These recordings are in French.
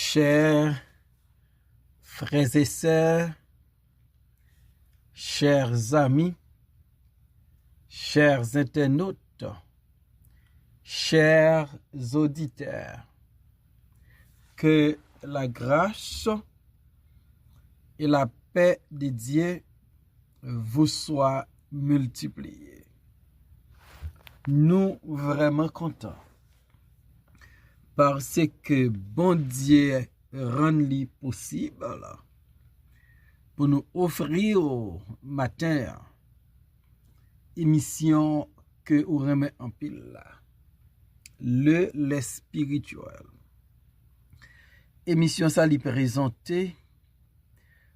Chers frères et sœurs, chers amis, chers internautes, chers auditeurs, que la grâce et la paix de Dieu vous soient multipliées. Nous vraiment contents parce que bon Dieu rend possible pour nous offrir au matin émission que vous remet en pile le spirituel. Émission ça li présenté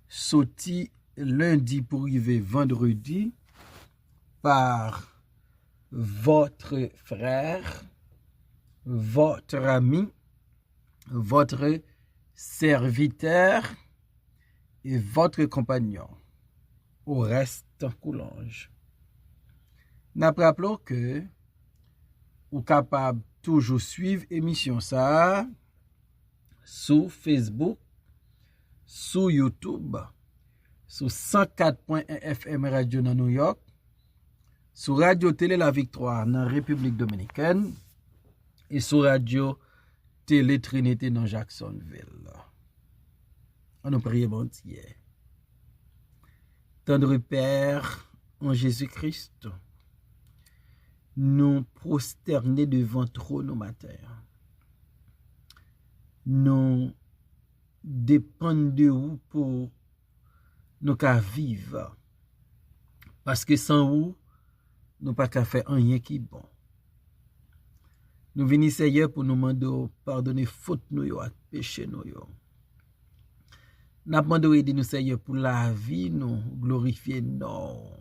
sorti lundi pour arriver vendredi par votre frère, votre ami, votre serviteur et votre compagnon. Au reste Coulange. Nous rappelons que vous capable toujours suivre émission ça sur Facebook, sur YouTube, sur 104.1 FM Radio dans New York, sur Radio Télé La Victoire dans République Dominicaine et sur Radio Télé Trinité dans Jacksonville. On nous prie bon Dieu. Tendre Père en Jésus-Christ, nous prosterner devant trône au matin. Nous dépendons de vous pour nous qu'à vivre. Parce que sans vous, nous pas qu'à faire rien qui est bon. Nous venons Seigneur pour nous demander pardonner faute nous et péché nous. Nous demandons aider nous Seigneur pour la vie, nous glorifier non.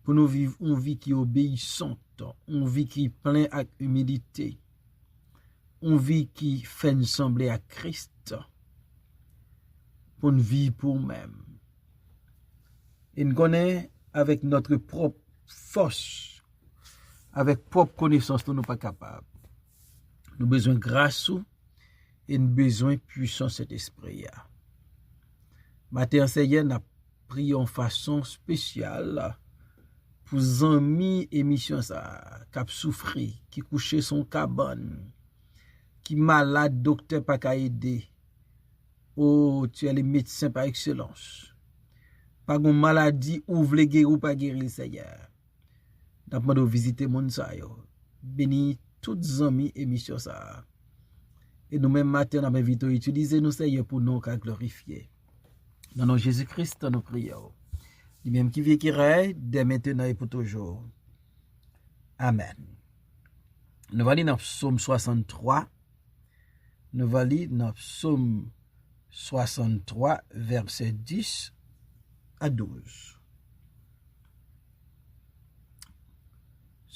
Pour nous vivre une vie qui est obéissante, une vie qui est pleine avec humilité, une vie qui fait nous sembler à Christ, pour nous vivre pour nous-mêmes. Et nous connaissons avec notre propre force, avec propre connaissance, nous ne sommes pas capables. Nous avons besoin de grâce et nous avons besoin de puissance cet esprit. Matin, Seigneur, nous prions en façon spéciale pour amis émission ça, qui a souffert, qui couché son cabane, qui malade, docteur pas qu'à aider. Oh, tu es le médecin par excellence. Pas une maladie ou vle guérir ou pas guérir, Seigneur. Nous demandons visiter mon sa yo. Bénis toutes les amis émission ça. Et nous même matin nous invitons utiliser nous Seigneur pour nous glorifier. Dans nom Jésus-Christ nous prions. Lui même qui vit qui règne dès maintenant et pour toujours. Amen. Nous allons dans Psaume 63. Nous allons dans Psaume 63 verset 10 à 12.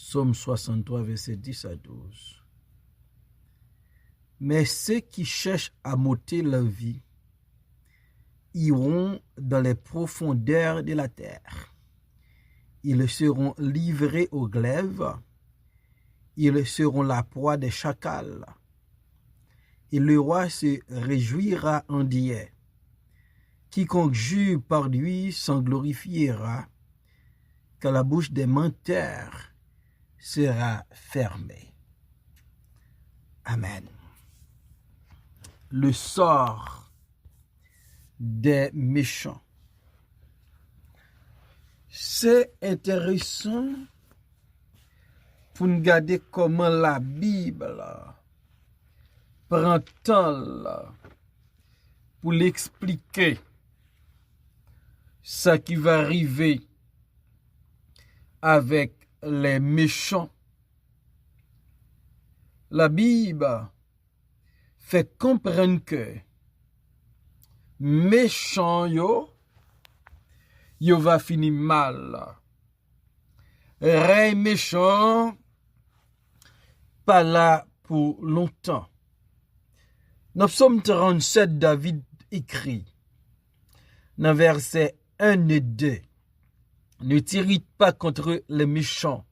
Psaume 63, verset 10 à 12. Mais ceux qui cherchent à m'ôter leur vie iront dans les profondeurs de la terre. Ils seront livrés aux glaives. Ils seront la proie des chacals. Et le roi se réjouira en Dieu. Quiconque jure par lui s'en glorifiera, car la bouche des menteurs sera fermée. Amen. Le sort des méchants. C'est intéressant pour nous regarder comment la Bible prend temps pour l'expliquer ce qui va arriver avec les méchants. La Bible fait comprendre que méchants yo va finir mal. Rey méchant pas là pour longtemps. Dans Psaume 37, David écrit dans verset 1 et 2. Ne t'irrite pas contre les méchants,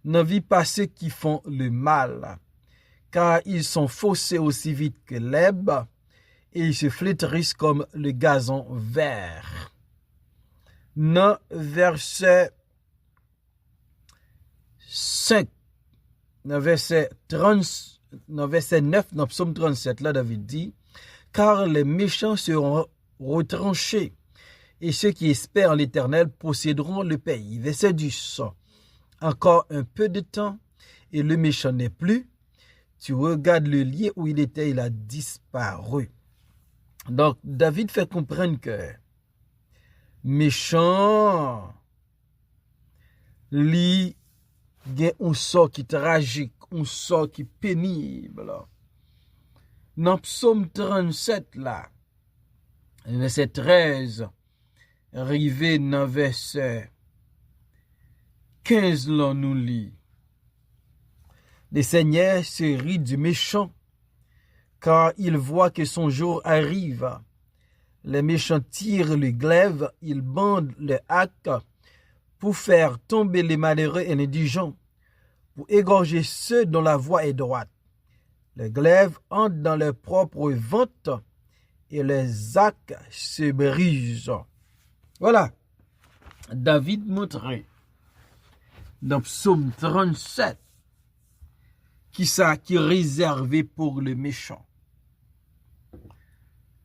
ne vis pas ceux qui font le mal, car ils sont faussés aussi vite que l'herbe, et ils se flétrissent comme le gazon vert. Dans verset 5, dans verset 9, dans psaume 37, là, David dit, car les méchants seront retranchés, et ceux qui espèrent l'Éternel posséderont le pays. Verset 10, encore un peu de temps, et le méchant n'est plus. Tu regardes le lieu où il était, il a disparu. Donc, David fait comprendre que méchant, li gen un sort qui tragique, un sort qui pénible. Dans psaume 37 là, verset 13, arrivé dans verset 15 là nous lit. Le Seigneur se rit du méchant, car il voit que son jour arrive. Les méchants tirent le glaive, ils bandent le hack pour faire tomber les malheureux et indigents, pour égorger ceux dont la voie est droite. Le glaive entre dans leur propre ventre et les arcs se brisent. Voilà. David montrait dans Psaume 37 qui est réservé pour le méchant.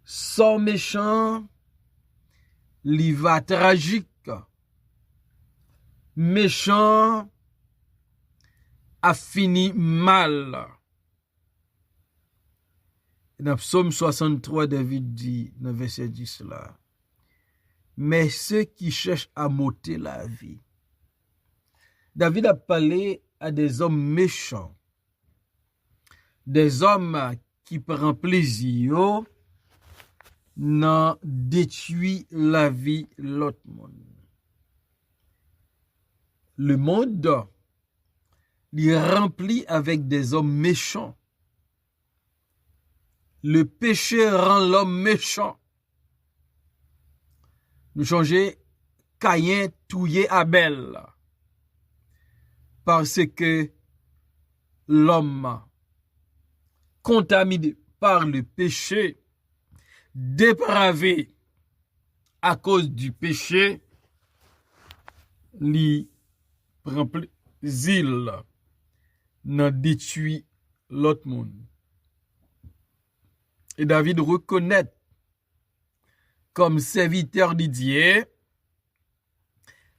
Sans méchant, il va tragique. Méchant a fini mal. Dans Psaume 63, David dit, dans verset 10 là, mais ceux qui cherchent à m'ôter la vie. David a parlé à des hommes méchants, des hommes qui prennent plaisir dans détruire la vie de l'autre monde. Le monde est rempli avec des hommes méchants. Le péché rend l'homme méchant. Nous changeons Caïn touillé Abel. Parce que l'homme, contaminé par le péché, dépravé à cause du péché, lui prend plaisir dans détruire l'autre monde. Et David reconnaît comme serviteur de Dieu,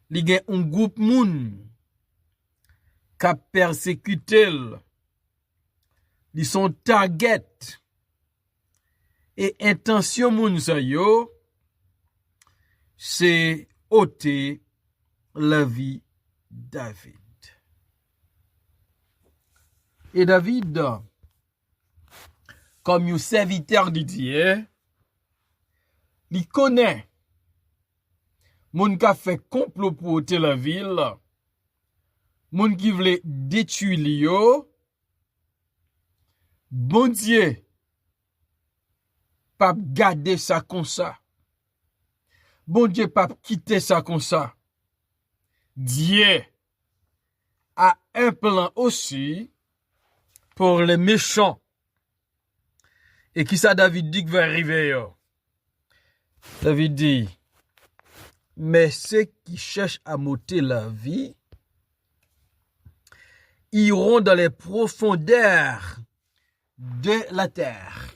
il y a un groupe moun qui a persécuté, ils sont target et intention moun sa yo, c'est ôter la vie David. Et David, comme un serviteur de Dieu, il connaît moun qui a fait complot pour ôter la ville, moun qui voulait détruire l'io, bon Dieu, pas garder ça comme ça. Bon Dieu, pas quitter ça comme ça. Dieu a un plan aussi pour les méchants. Et qui ça David dit que va arriver yo? David dit, mais ceux qui cherchent à m'ôter la vie iront dans les profondeurs de la terre.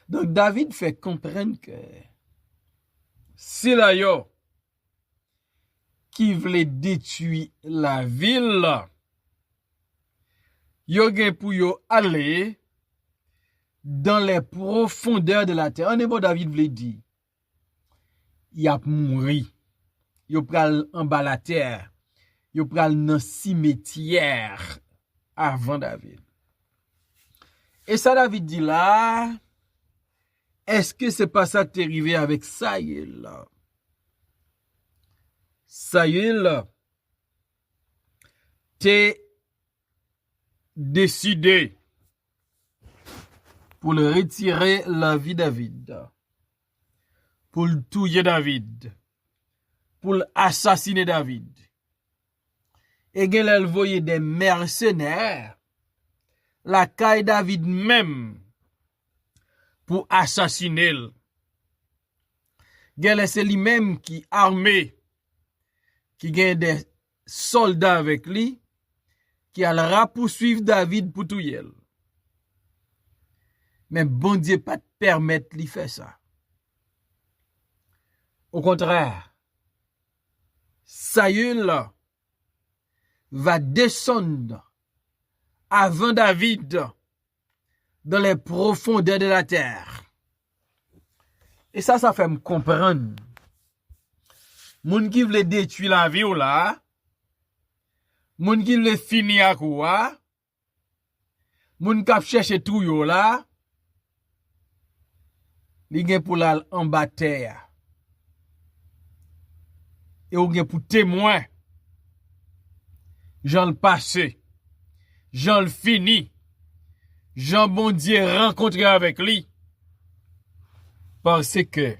Donc David fait comprendre que si la yo qui voulait détruire la ville, yo gen pour yo aller dans les profondeurs de la terre. En hébreu, David voulait dire, il a mouru. Yo pral en bas la terre. Yo pral dans cimetière avant David. Et ça, David dit là, est-ce que c'est pas ça qui est arrivé avec Saül? Saül t'es décidé pour le retirer la vie David, pour le tuer David, pour assassiner David. Et elle voyait des mercenaires la caille David même pour assassiner. Gen c'est lui-même qui armé, qui gagne des soldats avec lui, qui allera poursuivre David pour tout yel. Mais bon Dieu pas te permettre lui faire ça. Au contraire, Saül va descendre avant David dans les profondeurs de la terre. Et ça fait me comprendre. Moun qui veut détruire la vie ou là, moun qui veut finir à quoi, moun qui cherche tout yo là, li gen pour la en bataille. Et ou gen pour témoin. Jean le passé, Jean le fini, Jean bon Dieu rencontré avec lui. Parce que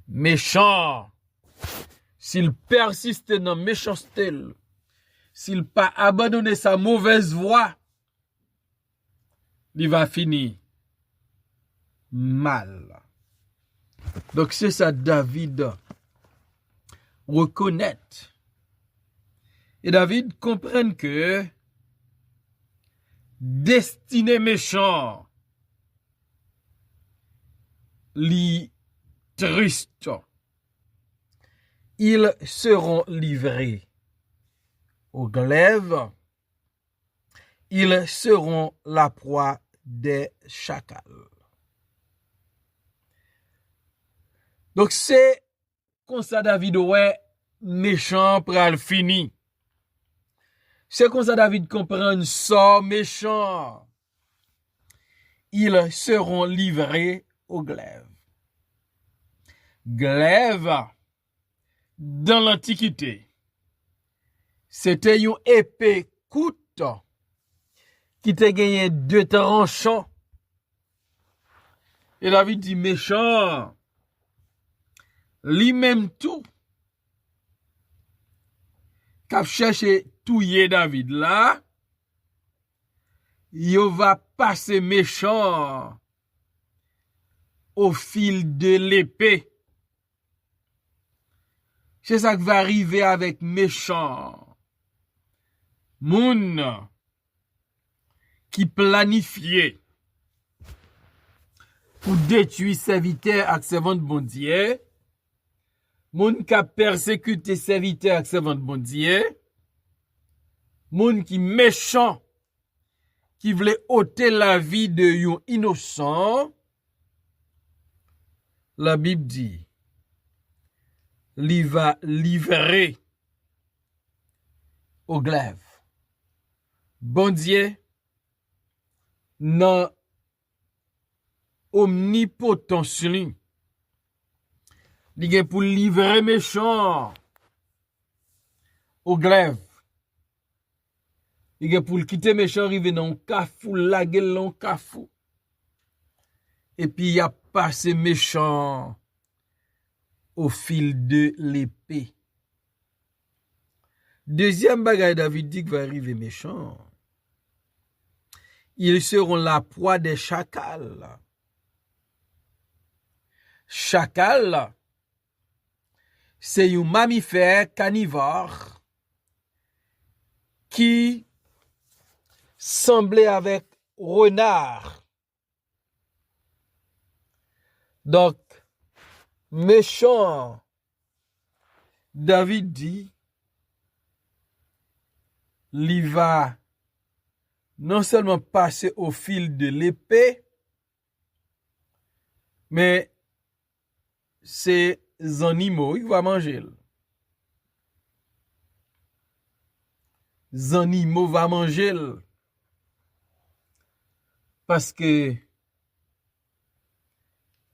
méchant, s'il persiste dans méchanceté, s'il pas abandonné sa mauvaise voie, il va finir mal. Donc c'est ça David reconnaît. Et David comprend que destiné méchant li triste. Ils seront livrés aux glaives. Ils seront la proie des chacals. Donc c'est comme ça David ouais méchant pral fini. C'est comme ça David comprend ça méchant. Ils seront livrés aux glaives. Glaive, dans l'Antiquité, c'était une épée courte qui te gagné 2 tranchants. Et David dit méchant, lui-même tout, qu'a cherché touyer David là, il va passer méchant au fil de l'épée. C'est ça qui va arriver avec méchant. Moun qui planifiait pour détruire serviteurs et servantes bon Dieu. Moun qui a persécuté serviteurs et servantes bon Dieu. Moun qui méchant qui voulait ôter la vie de yon innocent. La Bible dit il va livrer aux glaives. Bon Dieu, dans omnipotence, il est pour livrer méchant aux glaives. Il est pour quitter méchant, arriver dans un cafou, la gueule dans un cafou. Et puis il y a passé méchant au fil de l'épée. Deuxième bagaille, David dit qu'il va arriver méchant. Ils seront la proie des chacals. Chacal, c'est un mammifère carnivore qui semblait avec renard. Donc, méchant, David dit, il va non seulement passer au fil de l'épée, mais ces animaux, il va manger. Les animaux vont manger. Parce que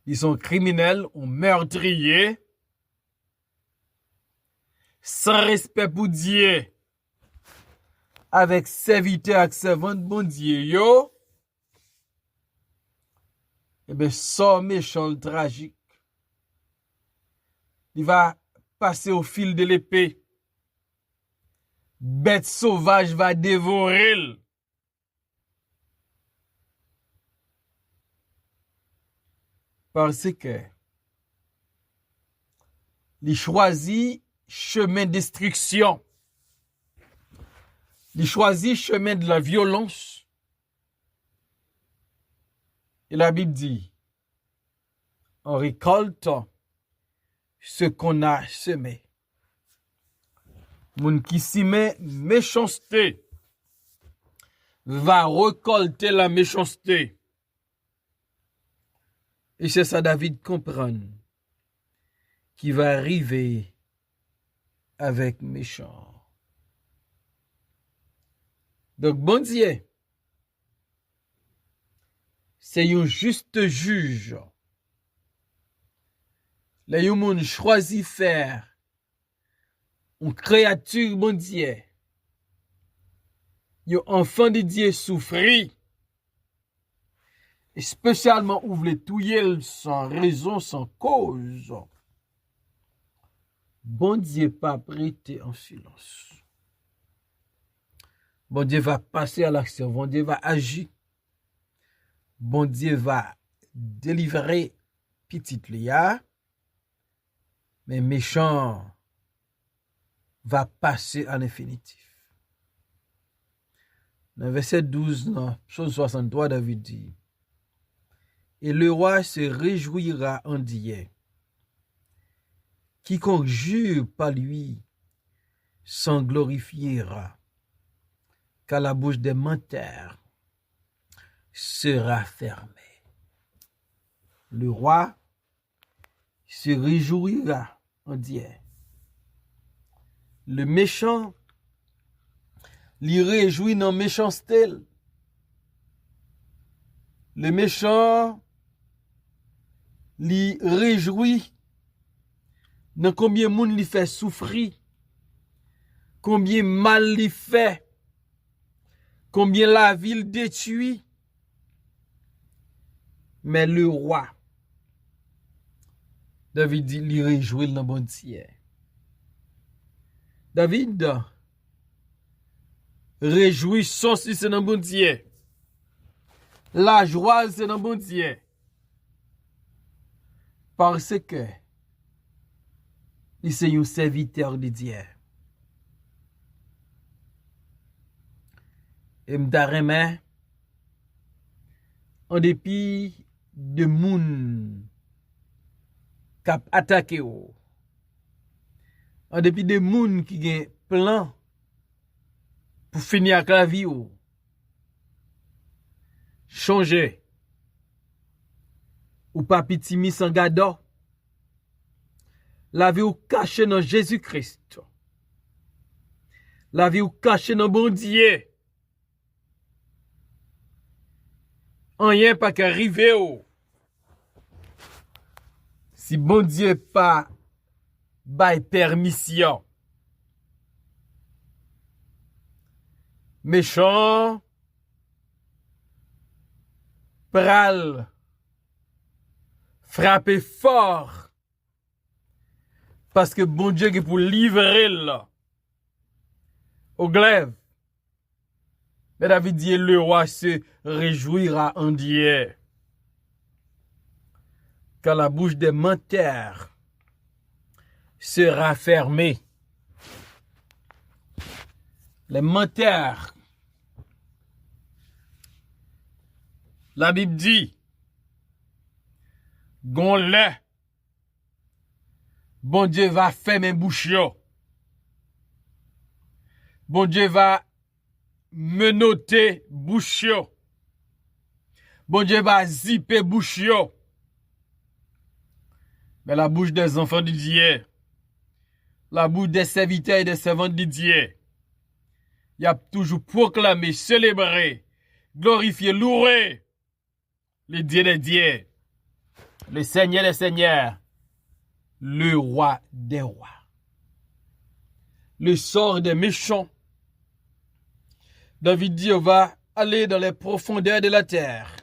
ils sont criminels ou meurtriers, sans respect pour Dieu, avec serviteurs et servantes bon Dieu, yo, eh bien, ça méchant tragique. Il va passer au fil de l'épée. Bête sauvage va dévorer. Parce que il choisit chemin de destruction. Il choisit chemin de la violence. Et la Bible dit, on récolte ce qu'on a semé. Moun qui s'y met méchanceté va récolter la méchanceté. Et c'est ça David comprend qui va arriver avec méchant. Donc bon Dieu, c'est un juste juge. Les gens choisissent faire une créature bon Dieu. Un enfant de Dieu souffrit. Et spécialement ouvre les touyer sans raison, sans cause. Bon Dieu pas prêté en silence. Bon Dieu va passer à l'action. Bon Dieu va agir. Bon Dieu va délivrer petite Léa. Mais méchant va passer à l'infinitif. Dans verset 12, dans Psaume 63, David dit, et le roi se réjouira en Dieu. Quiconque jure par lui s'en glorifiera, car la bouche des menteurs sera fermée. Le roi se réjouira en Dieu. Le méchant lui réjouit dans méchanceté. Le méchant lui réjouit dans combien moun lui fait souffrir, combien mal lui fait, combien la ville détruit. Mais le roi, David dit, lui réjouit dans bon Dieu. David réjouit son si c'est dans bon Dieu. La joie c'est dans bon Dieu. Parce que il c'est un serviteur de Dieu. Et m'dareme en dépit de moun k'ap attaqué ou. En dépit de moun qui gen plan pour finir avec la vie ou. Changer. Ou pas pitimi sans gado. La vie ou caché dans Jésus-Christ. La vie ou caché dans bon Dieu. Rien pas qu'arriver ou. Si bon Dieu pas bail permission. Méchant pral frapper fort parce que bon Dieu est pour livrer là au glaive. Mais David dit le roi se réjouira en Dieu. Car la bouche des menteurs sera fermée. Les menteurs, la Bible dit, gon-le, bon Dieu va fermer bouche yo. Bon Dieu va menotter bouche yo. Bon Dieu va zipper bouche yo. Mais la bouche des enfants de Dieu, la bouche des serviteurs et des servantes de Dieu, il a toujours proclamé, célébré, glorifié, loué le Dieu des dieux, le Seigneur des seigneurs, le roi des rois. Le sort des méchants. David dit, il va aller dans les profondeurs de la terre.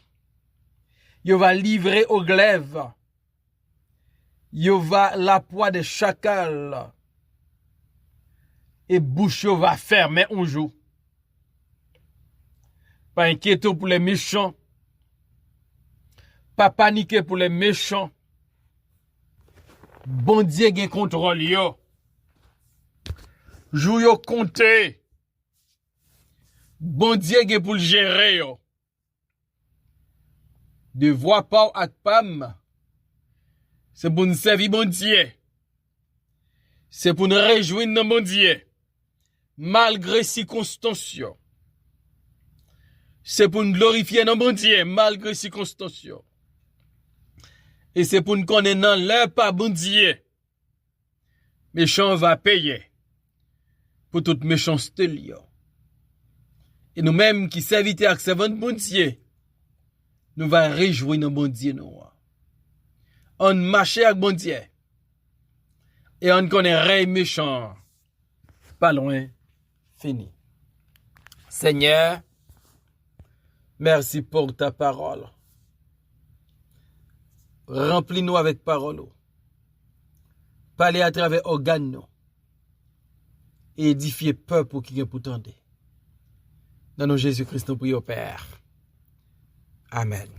Il va livrer au glaive. Il va la proie des chacals. Et bouche va fermer un jour. Pas inquiété pour les méchants. Pas pas paniquer pour les méchants. Bon Dieu gen contrôle yo. Jou yo compté. Bon Dieu gen pour le gérer yo. De voix pa ak pam. C'est pour nous servir bon Dieu. C'est pour nous réjouir dans bon Dieu. Malgré circonstances. C'est pour nous glorifier dans bon Dieu malgré circonstances. Et c'est pour nous connaître dans l'air pas bon Dieu. Méchant va payer pour toute méchanceté liée. Et nous-mêmes qui serviteurs avec servants de bon Dieu, nous va réjouir dans bon Dieu nous. On marche avec bon Dieu. Et on connaît rien méchant. Pas loin, fini. Seigneur, merci pour ta parole. Remplis-nous avec parole. Parlez à travers organes. Et édifiez peuple qui est pour tendre. Dans nos Jésus-Christ, nous prions, Père. Amen.